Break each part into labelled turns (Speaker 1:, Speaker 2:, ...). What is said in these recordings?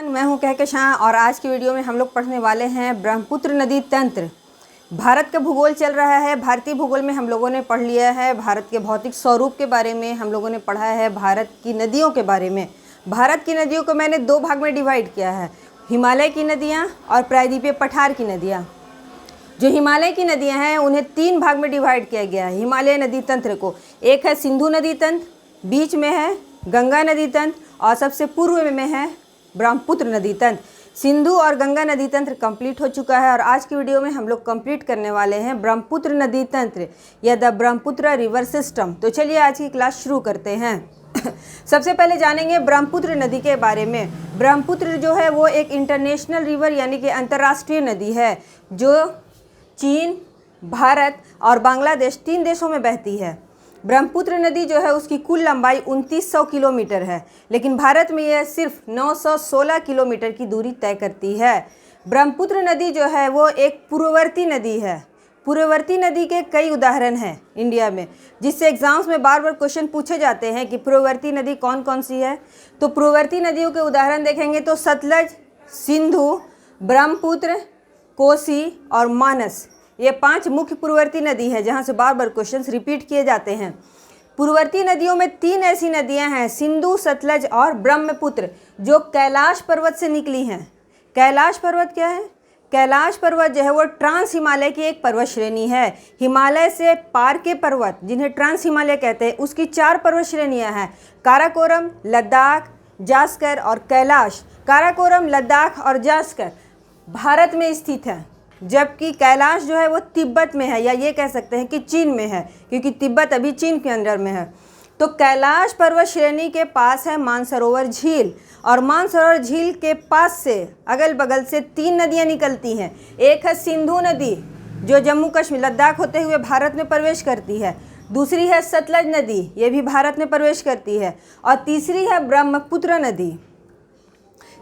Speaker 1: मैं हूं कहकशां और आज की वीडियो में हम लोग पढ़ने वाले हैं ब्रह्मपुत्र नदी तंत्र। भारत का भूगोल चल रहा है। भारतीय भूगोल में हम लोगों ने पढ़ लिया है भारत के भौतिक स्वरूप के बारे में, हम लोगों ने पढ़ा है भारत की नदियों के बारे में। भारत की नदियों को मैंने दो भाग में डिवाइड किया है, हिमालय की नदियाँ और प्रायद्वीपीय पठार की नदियाँ। जो हिमालय की नदियाँ हैं उन्हें तीन भाग में डिवाइड किया गया है हिमालय नदी तंत्र को। एक है सिंधु नदी तंत्र, बीच में है गंगा नदी तंत्र और सबसे पूर्व में है ब्रह्मपुत्र नदी तंत्र। सिंधु और गंगा नदी तंत्र कंप्लीट हो चुका है और आज की वीडियो में हम लोग कंप्लीट करने वाले हैं ब्रह्मपुत्र नदी तंत्र या द ब्रह्मपुत्र रिवर सिस्टम। तो चलिए आज की क्लास शुरू करते हैं। सबसे पहले जानेंगे ब्रह्मपुत्र नदी के बारे में। ब्रह्मपुत्र जो है वो एक इंटरनेशनल रिवर यानी कि अंतर्राष्ट्रीय नदी है जो चीन, भारत और बांग्लादेश तीन देशों में बहती है। ब्रह्मपुत्र नदी जो है उसकी कुल लंबाई 2900 किलोमीटर है, लेकिन भारत में यह सिर्फ 916 किलोमीटर की दूरी तय करती है। ब्रह्मपुत्र नदी जो है वो एक पूर्ववर्ती नदी है। पूर्ववर्ती नदी के कई उदाहरण हैं इंडिया में, जिससे एग्जाम्स में बार बार क्वेश्चन पूछे जाते हैं कि पूर्ववर्ती नदी कौन कौन सी है। तो पूर्ववर्ती नदियों के उदाहरण देखेंगे तो सतलज, सिंधु, ब्रह्मपुत्र, कोसी और मानस, ये पांच मुख्य पूर्ववर्ती नदी है जहाँ से बार बार क्वेश्चंस रिपीट किए जाते हैं। पूर्ववर्ती नदियों में तीन ऐसी नदियाँ हैं, सिंधु, सतलज और ब्रह्मपुत्र, जो कैलाश पर्वत से निकली हैं। कैलाश पर्वत क्या है? कैलाश पर्वत जो है वो ट्रांस हिमालय की एक पर्वत श्रेणी है। हिमालय से पार के पर्वत जिन्हें ट्रांस हिमालय कहते हैं उसकी चार पर्वत श्रेणियाँ हैं, काराकोरम, लद्दाख, जास्कर और कैलाश। काराकोरम, लद्दाख और जास्कर भारत में स्थित है, जबकि कैलाश जो है वो तिब्बत में है, या ये कह सकते हैं कि चीन में है, क्योंकि तिब्बत अभी चीन के अंदर में है। तो कैलाश पर्वत श्रेणी के पास है मानसरोवर झील, और मानसरोवर झील के पास से अगल बगल से तीन नदियां निकलती हैं। एक है सिंधु नदी जो जम्मू कश्मीर, लद्दाख होते हुए भारत में प्रवेश करती है। दूसरी है सतलज नदी, ये भी भारत में प्रवेश करती है। और तीसरी है ब्रह्मपुत्र नदी।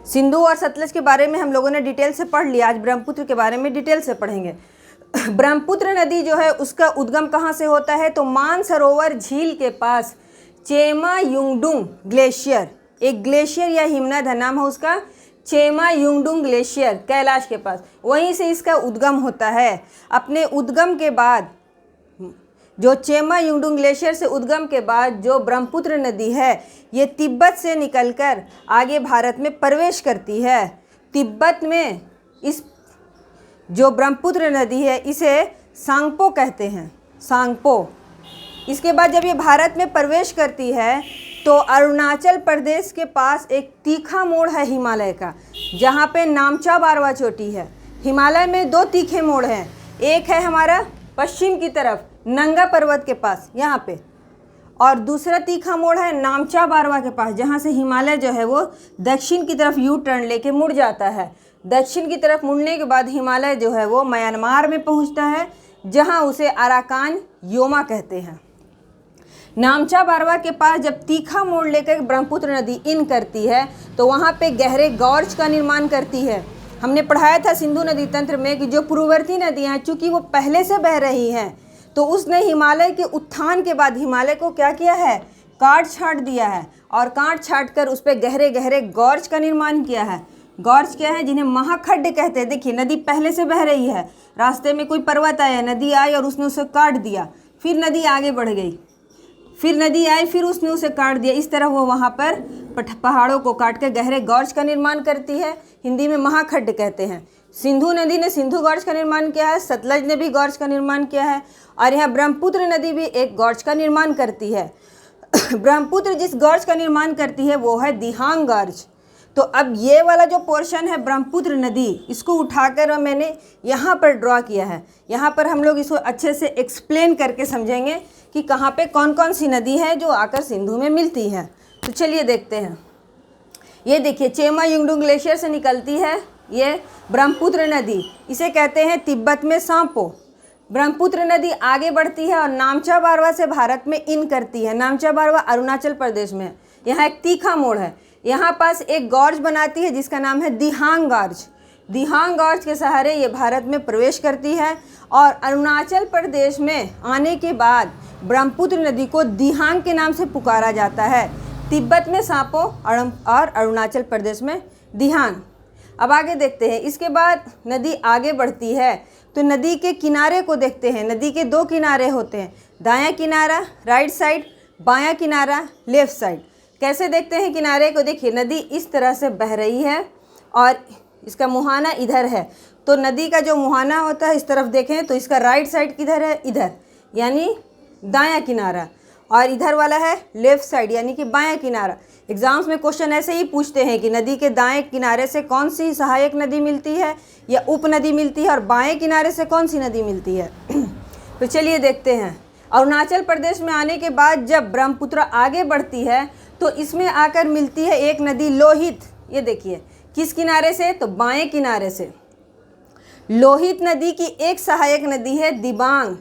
Speaker 1: सिंधु और सतलज के बारे में हम लोगों ने डिटेल से पढ़ लिया, आज ब्रह्मपुत्र के बारे में डिटेल से पढ़ेंगे। ब्रह्मपुत्र नदी जो है उसका उद्गम कहाँ से होता है? तो मानसरोवर झील के पास चेमा युंगडुंग ग्लेशियर, एक ग्लेशियर या हिमनद है, नाम है उसका चेमा युंगडुंग ग्लेशियर, कैलाश के पास, वहीं से इसका उद्गम होता है। अपने उद्गम के बाद जो चेमा युंगडुंग ग्लेशियर से उद्गम के बाद जो ब्रह्मपुत्र नदी है ये तिब्बत से निकलकर आगे भारत में प्रवेश करती है। तिब्बत में इस जो ब्रह्मपुत्र नदी है इसे सांगपो कहते हैं, सांगपो। इसके बाद जब ये भारत में प्रवेश करती है तो अरुणाचल प्रदेश के पास एक तीखा मोड़ है हिमालय का, जहाँ पे नामचा बारवा चोटी है। हिमालय में दो तीखे मोड़ हैं, एक है हमारा पश्चिम की तरफ नंगा पर्वत के पास यहाँ पे, और दूसरा तीखा मोड़ है नामचा बारवा के पास, जहाँ से हिमालय जो है वो दक्षिण की तरफ यू टर्न लेके मुड़ जाता है। दक्षिण की तरफ मुड़ने के बाद हिमालय जो है वो म्यांमार में पहुँचता है, जहाँ उसे अराकान योमा कहते हैं। नामचा बारवा के पास जब तीखा मोड़ लेकर ब्रह्मपुत्र नदी इन करती है तो वहाँ पे गहरे गॉर्ज का निर्माण करती है। हमने पढ़ाया था सिंधु नदी तंत्र में कि जो पूर्ववर्ती नदियाँ हैं चूँकि वो पहले से बह रही हैं, तो उसने हिमालय के उत्थान के बाद हिमालय को क्या किया है? काट छाँट दिया है, और काट छाँट कर उस पर गहरे गहरे गॉर्ज का निर्माण किया है। गॉर्ज क्या है? जिन्हें महाखड्ड कहते हैं। देखिए नदी पहले से बह रही है, रास्ते में कोई पर्वत आया, नदी आई और उसने उसे काट दिया, फिर नदी आगे बढ़ गई, फिर नदी आई, फिर उसने उसे काट दिया। इस तरह वो वहाँ पर पहाड़ों को काट कर गहरे गॉर्ज का निर्माण करती है, हिंदी में महाखड्ड कहते हैं। सिंधु नदी ने सिंधु गॉर्ज का निर्माण किया है, सतलज ने भी गॉर्ज का निर्माण किया है, और यहाँ ब्रह्मपुत्र नदी भी एक गॉर्ज का निर्माण करती है। ब्रह्मपुत्र जिस गॉर्ज का निर्माण करती है वो है दिहांग गॉर्ज। तो अब ये वाला जो पोर्शन है ब्रह्मपुत्र नदी, इसको उठाकर मैंने यहाँ पर ड्रॉ किया है। यहाँ पर हम लोग इसको अच्छे से एक्सप्लेन करके समझेंगे कि कहाँ पे कौन कौन सी नदी है जो आकर सिंधु में मिलती है। तो चलिए देखते हैं। ये देखिए चेमा युंगडुंग ग्लेशियर से निकलती है ये ब्रह्मपुत्र नदी, इसे कहते हैं तिब्बत में सांपो। ब्रह्मपुत्र नदी आगे बढ़ती है और नामचा बारवा से भारत में इन करती है। नामचा बारवा अरुणाचल प्रदेश में है। यहाँ एक तीखा मोड़ है, यहाँ पास एक गॉर्ज बनाती है जिसका नाम है दिहांग गॉर्ज। दिहांग गॉर्ज के सहारे ये भारत में प्रवेश करती है, और अरुणाचल प्रदेश में आने के बाद ब्रह्मपुत्र नदी को दिहांग के नाम से पुकारा जाता है। तिब्बत में सांपो और अरुणाचल प्रदेश में दिहांग। अब आगे देखते हैं। इसके बाद नदी आगे बढ़ती है तो नदी के किनारे को देखते हैं। नदी के दो किनारे होते हैं, दायां किनारा राइट साइड, बायां किनारा लेफ्ट साइड। कैसे देखते हैं किनारे को? देखिए, नदी इस तरह से बह रही है और इसका मुहाना इधर है, तो नदी का जो मुहाना होता है इस तरफ देखें तो इसका राइट साइड किधर है? इधर, यानी दायां किनारा, और इधर वाला है लेफ़्ट साइड यानी कि बायां किनारा। एग्जाम्स में क्वेश्चन ऐसे ही पूछते हैं कि नदी के दाएं किनारे से कौन सी सहायक नदी मिलती है या उपनदी मिलती है, और बाएं किनारे से कौन सी नदी मिलती है। तो चलिए देखते हैं। अरुणाचल प्रदेश में आने के बाद जब ब्रह्मपुत्र आगे बढ़ती है तो इसमें आकर मिलती है एक नदी लोहित। ये देखिए, किस किनारे से? तो बाएं किनारे से। लोहित नदी की एक सहायक नदी है दिबांग,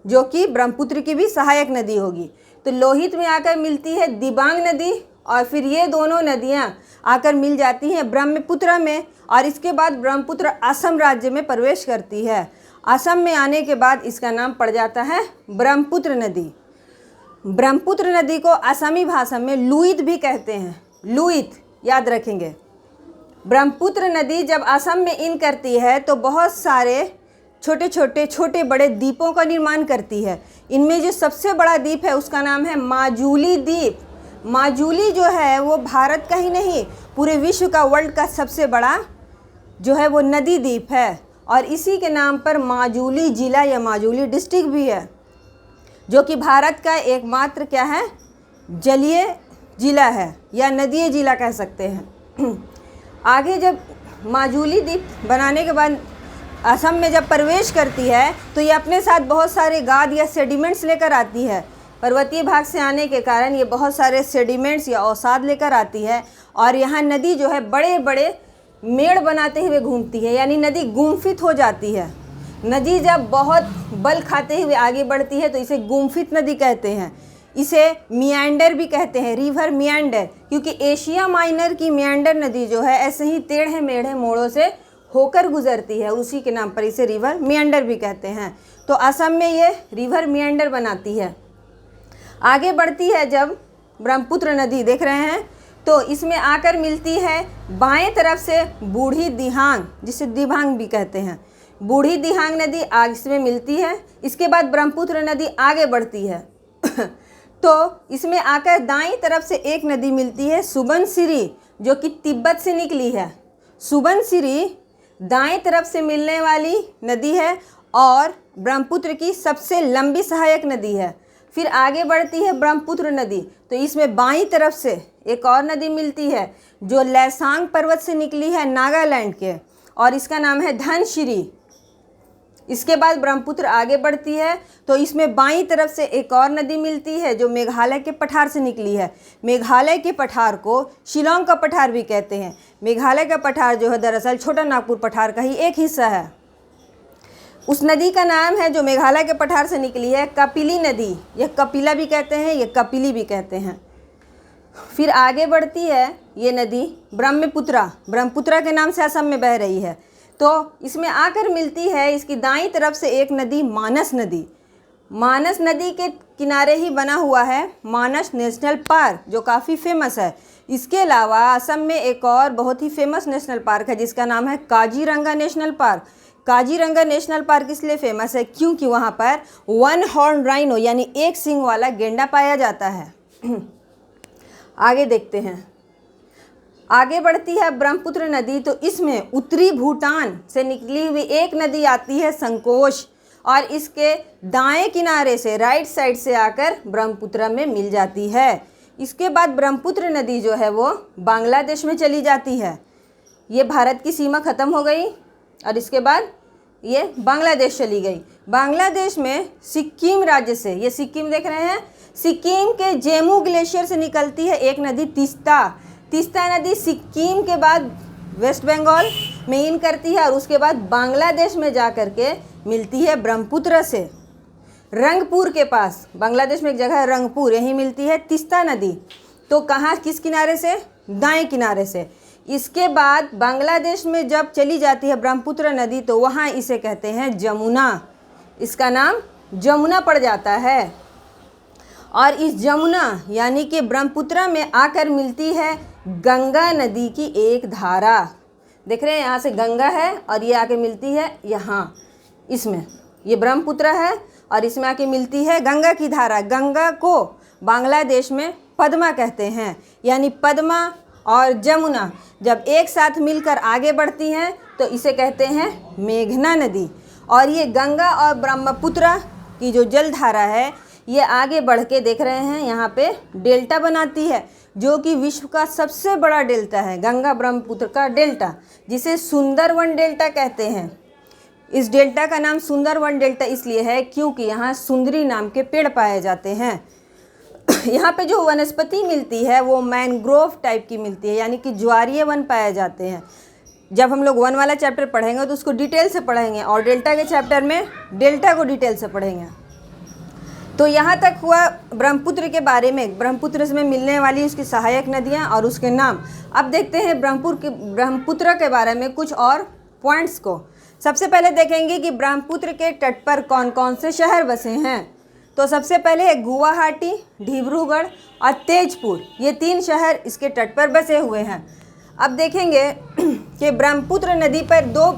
Speaker 1: जो कि ब्रह्मपुत्र की भी सहायक नदी होगी। तो लोहित में आकर मिलती है दिबांग नदी, और फिर ये दोनों नदियां आकर मिल जाती हैं ब्रह्मपुत्र में, और इसके बाद ब्रह्मपुत्र असम राज्य में प्रवेश करती है। असम में आने के बाद इसका नाम पड़ जाता है ब्रह्मपुत्र नदी। ब्रह्मपुत्र नदी को असमी भाषा में लुइत भी कहते हैं, लुइत याद रखेंगे। ब्रह्मपुत्र नदी जब असम में इन करती है तो बहुत सारे छोटे बड़े द्वीपों का निर्माण करती है। इनमें जो सबसे बड़ा द्वीप है उसका नाम है माजुली द्वीप। माजुली जो है वो भारत का ही नहीं, पूरे विश्व का, वर्ल्ड का सबसे बड़ा जो है वो नदी द्वीप है, और इसी के नाम पर माजुली जिला या माजुली डिस्ट्रिक्ट भी है, जो कि भारत का एकमात्र क्या है? जलीय जिला है या नदीय जिला कह सकते हैं। आगे जब माजुली द्वीप बनाने के बाद असम में जब प्रवेश करती है तो ये अपने साथ बहुत सारे गाद या सेडिमेंट्स लेकर आती है। पर्वतीय भाग से आने के कारण ये बहुत सारे सेडिमेंट्स या अवसाद लेकर आती है, और यहाँ नदी जो है बड़े बड़े मेड़ बनाते हुए घूमती है, यानी नदी गुम्फित हो जाती है। नदी जब बहुत बल खाते हुए आगे बढ़ती है तो इसे गुम्फित नदी कहते हैं। इसे मियांडर भी कहते हैं, रिवर मियांडर, क्योंकि एशिया माइनर की मियांडर नदी जो है ऐसे ही टेढ़े मेढ़े मोड़ों से होकर गुजरती है, उसी के नाम पर इसे रिवर मियांडर भी कहते हैं। तो असम में ये रिवर मियांडर बनाती है। आगे बढ़ती है जब ब्रह्मपुत्र नदी देख रहे हैं तो इसमें आकर मिलती है बाएं तरफ से बूढ़ी दिहांग, जिसे दिबांग भी कहते हैं। बूढ़ी दिहांग नदी आगे इसमें मिलती है। इसके बाद ब्रह्मपुत्र नदी आगे बढ़ती है तो इसमें आकर दाईं तरफ से एक नदी मिलती है सुबनसिरी, जो कि तिब्बत से निकली है। सुबनसिरी दाएं तरफ से मिलने वाली नदी है और ब्रह्मपुत्र की सबसे लंबी सहायक नदी है। फिर आगे बढ़ती है ब्रह्मपुत्र नदी, तो इसमें बाईं तरफ से एक और नदी मिलती है जो लैसांग पर्वत से निकली है नागालैंड के, और इसका नाम है धनसिरी। इसके बाद ब्रह्मपुत्र आगे बढ़ती है तो इसमें बाईं तरफ से एक और नदी मिलती है जो मेघालय के पठार से निकली है। मेघालय के पठार को शिलोंग का पठार भी कहते हैं। मेघालय का पठार जो है दरअसल छोटा नागपुर पठार का ही एक हिस्सा है। उस नदी का नाम है जो मेघालय के पठार से निकली है कपिली नदी, यह कपिला भी कहते हैं, यह कपिली भी कहते हैं। फिर आगे बढ़ती है ये नदी ब्रह्मपुत्रा के नाम से असम में बह रही है। तो इसमें आकर मिलती है इसकी दाईं तरफ से एक नदी मानस नदी। मानस नदी के किनारे ही बना हुआ है मानस नेशनल पार्क, जो काफ़ी फेमस है। इसके अलावा असम में एक और बहुत ही फेमस नेशनल पार्क है जिसका नाम है Kaziranga national park. Kaziranga national park इसलिए फेमस है क्योंकि वहाँ पर वन हॉर्न राइनो यानी एक सींग वाला गेंडा पाया जाता है। आगे देखते हैं। आगे बढ़ती है ब्रह्मपुत्र नदी, तो इसमें उत्तरी भूटान से निकली हुई एक नदी आती है संकोश, और इसके दाएं किनारे से राइट साइड से आकर ब्रह्मपुत्र में मिल जाती है। इसके बाद ब्रह्मपुत्र नदी जो है वो बांग्लादेश में चली जाती है। ये भारत की सीमा ख़त्म हो गई और इसके बाद ये बांग्लादेश चली गई। बांग्लादेश में सिक्किम राज्य से, ये सिक्किम देख रहे हैं, सिक्किम के जेमू ग्लेशियर से निकलती है एक नदी तीस्ता नदी सिक्किम के बाद वेस्ट बंगाल में इन करती है और उसके बाद बांग्लादेश में जा कर के मिलती है ब्रह्मपुत्र से। रंगपुर के पास बांग्लादेश में एक जगह है रंगपुर, यहीं मिलती है तीस्ता नदी। तो कहाँ, किस किनारे से? दाएं किनारे से। इसके बाद बांग्लादेश में जब चली जाती है ब्रह्मपुत्र नदी तो वहाँ इसे कहते हैं जमुना, इसका नाम जमुना पड़ जाता है। और इस जमुना यानी कि ब्रह्मपुत्र में आकर मिलती है गंगा नदी की एक धारा। देख रहे हैं यहाँ से गंगा है और ये आके मिलती है यहाँ इसमें, ये ब्रह्मपुत्र है और इसमें आके मिलती है गंगा की धारा। गंगा को बांग्लादेश में पद्मा कहते हैं, यानी पद्मा और जमुना जब एक साथ मिलकर आगे बढ़ती हैं तो इसे कहते हैं मेघना नदी। और ये गंगा और ब्रह्मपुत्र की जो जलधारा है ये आगे बढ़ के देख रहे हैं यहाँ पे डेल्टा बनाती है, जो कि विश्व का सबसे बड़ा डेल्टा है, गंगा ब्रह्मपुत्र का डेल्टा, जिसे सुंदरवन डेल्टा कहते हैं। इस डेल्टा का नाम सुंदरवन डेल्टा इसलिए है क्योंकि यहाँ सुंदरी नाम के पेड़ पाए जाते हैं। यहाँ पे जो वनस्पति मिलती है वो मैंग्रोव टाइप की मिलती है, यानी कि ज्वारीय वन पाए जाते हैं। जब हम लोग वन वाला चैप्टर पढ़ेंगे तो उसको डिटेल से पढ़ेंगे और डेल्टा के चैप्टर में डेल्टा को डिटेल से पढ़ेंगे। तो यहाँ तक हुआ ब्रह्मपुत्र के बारे में, ब्रह्मपुत्र में मिलने वाली उसकी सहायक नदियाँ और उसके नाम। अब देखते हैं ब्रह्मपुत्र के बारे में कुछ और पॉइंट्स को। सबसे पहले देखेंगे कि ब्रह्मपुत्र के तट पर कौन कौन से शहर बसे हैं। तो सबसे पहले है गुवाहाटी, डिब्रूगढ़ और तेजपुर, ये 3 शहर इसके तट पर बसे हुए हैं। अब देखेंगे कि ब्रह्मपुत्र नदी पर 2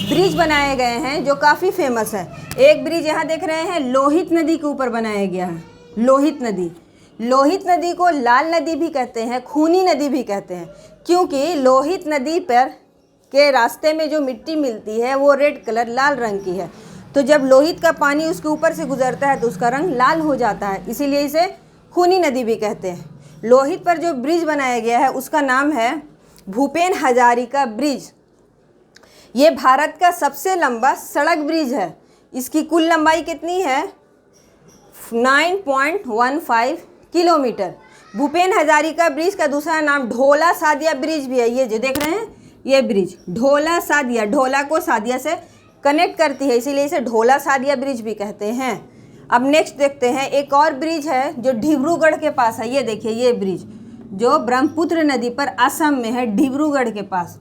Speaker 1: ब्रिज बनाए गए हैं जो काफ़ी फेमस है। एक ब्रिज यहाँ देख रहे हैं लोहित नदी के ऊपर बनाया गया है। लोहित नदी को लाल नदी भी कहते हैं, खूनी नदी भी कहते हैं, क्योंकि लोहित नदी पर के रास्ते में जो मिट्टी मिलती है वो रेड कलर लाल रंग की है। तो जब लोहित का पानी उसके ऊपर से गुजरता है तो उसका रंग लाल हो जाता है, इसीलिए इसे खूनी नदी भी कहते हैं। लोहित पर जो ब्रिज बनाया गया है उसका नाम है भूपेन हजारिका ब्रिज। ये भारत का सबसे लंबा सड़क ब्रिज है। इसकी कुल लंबाई कितनी है? 9.15 किलोमीटर। भूपेन हजारिका ब्रिज का दूसरा नाम ढोला सादिया ब्रिज भी है। ये जो देख रहे हैं ये ब्रिज ढोला सादिया, ढोला को सादिया से कनेक्ट करती है, इसीलिए इसे ढोला सादिया ब्रिज भी कहते हैं। अब नेक्स्ट देखते हैं, एक और ब्रिज है जो डिब्रूगढ़ के पास है। ये देखिए ये ब्रिज जो ब्रह्मपुत्र नदी पर असम में है, डिब्रूगढ़ के पास।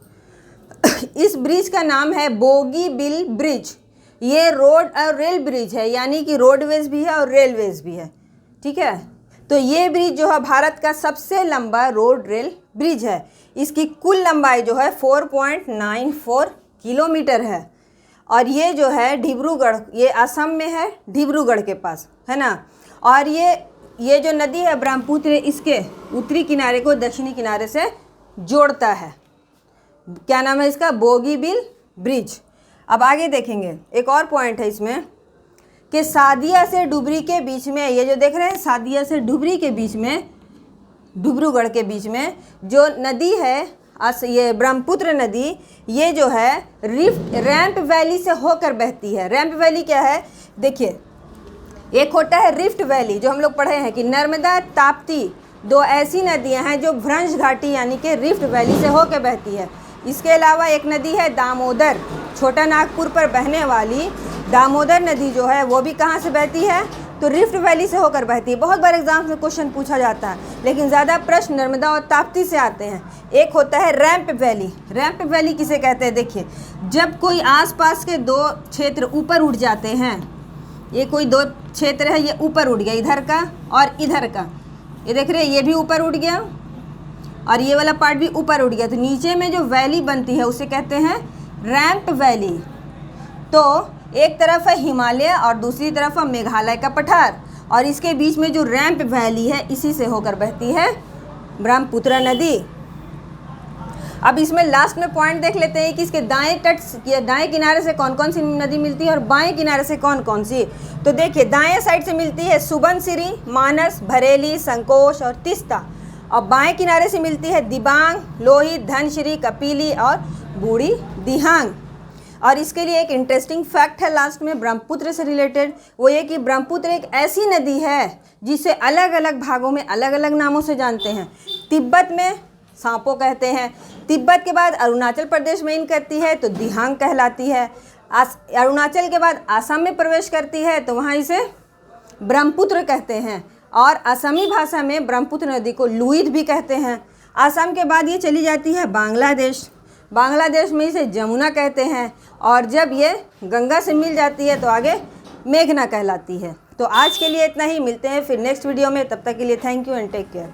Speaker 1: इस ब्रिज का नाम है बोगीबिल ब्रिज। ये रोड और रेल ब्रिज है, यानी कि रोडवेज भी है और रेलवेज भी है, ठीक है। तो ये ब्रिज जो है भारत का सबसे लंबा रोड रेल ब्रिज है। इसकी कुल लंबाई जो है 4.94 किलोमीटर है और ये जो है डिब्रूगढ़, ये असम में है, डिब्रूगढ़ के पास है ना। और ये जो नदी है ब्रह्मपुत्र, इसके उत्तरी किनारे को दक्षिणी किनारे से जोड़ता है। क्या नाम है इसका? बोगीबिल ब्रिज। अब आगे देखेंगे, एक और पॉइंट है इसमें कि सादिया से डुबरी के बीच में, ये जो देख रहे हैं सादिया से डुबरी के बीच में, डिब्रूगढ़ के बीच में जो नदी है ये ब्रह्मपुत्र नदी, ये जो है रैंप वैली से होकर बहती है। रैंप वैली क्या है? देखिए, एक होता है रिफ्ट वैली, जो हम लोग पढ़े हैं कि नर्मदा ताप्ती 2 ऐसी नदियां हैं जो भ्रंश घाटी यानी कि रिफ्ट वैली से होकर बहती है। इसके अलावा एक नदी है दामोदर, छोटा नागपुर पर बहने वाली दामोदर नदी जो है वो भी कहाँ से बहती है? तो रिफ्ट वैली से होकर बहती है। बहुत बार एग्जाम में क्वेश्चन पूछा जाता है, लेकिन ज़्यादा प्रश्न नर्मदा और ताप्ती से आते हैं। एक होता है रैंप वैली। रैंप वैली किसे कहते हैं? देखिए, जब कोई आसपास के 2 क्षेत्र ऊपर उठ जाते हैं, ये कोई 2 क्षेत्र है, ये ऊपर उठ गया, इधर का और इधर का, ये देख रहे हैं ये भी ऊपर उठ गया और ये वाला पार्ट भी ऊपर उठ गया, तो नीचे में जो वैली बनती है उसे कहते हैं रैंप वैली। तो एक तरफ है हिमालय और दूसरी तरफ है मेघालय का पठार, और इसके बीच में जो रैंप वैली है इसी से होकर बहती है ब्रह्मपुत्र नदी। अब इसमें लास्ट में पॉइंट देख लेते हैं कि इसके दाएं किनारे से कौन कौन सी नदी मिलती है और बाएं किनारे से कौन कौन सी। तो देखिए, दाएं साइड से मिलती है सुबनसिरी, मानस, भरेली, संकोश और तीस्ता, और बाएं किनारे से मिलती है दिबांग, लोहित, धनसिरी, कपिली और बूढ़ी दिहांग। और इसके लिए एक इंटरेस्टिंग फैक्ट है लास्ट में ब्रह्मपुत्र से रिलेटेड, वो ये कि ब्रह्मपुत्र एक ऐसी नदी है जिसे अलग अलग भागों में अलग अलग नामों से जानते हैं। तिब्बत में सांपो कहते हैं, तिब्बत के बाद अरुणाचल प्रदेश में इन करती है तो दिहांग कहलाती है, अरुणाचल के बाद आसाम में प्रवेश करती है तो वहाँ इसे ब्रह्मपुत्र कहते हैं, और असमी भाषा में ब्रह्मपुत्र नदी को लुइद भी कहते हैं। आसाम के बाद ये चली जाती है बांग्लादेश, बांग्लादेश में इसे जमुना कहते हैं, और जब ये गंगा से मिल जाती है तो आगे मेघना कहलाती है। तो आज के लिए इतना ही, मिलते हैं फिर नेक्स्ट वीडियो में, तब तक के लिए thank you and take care.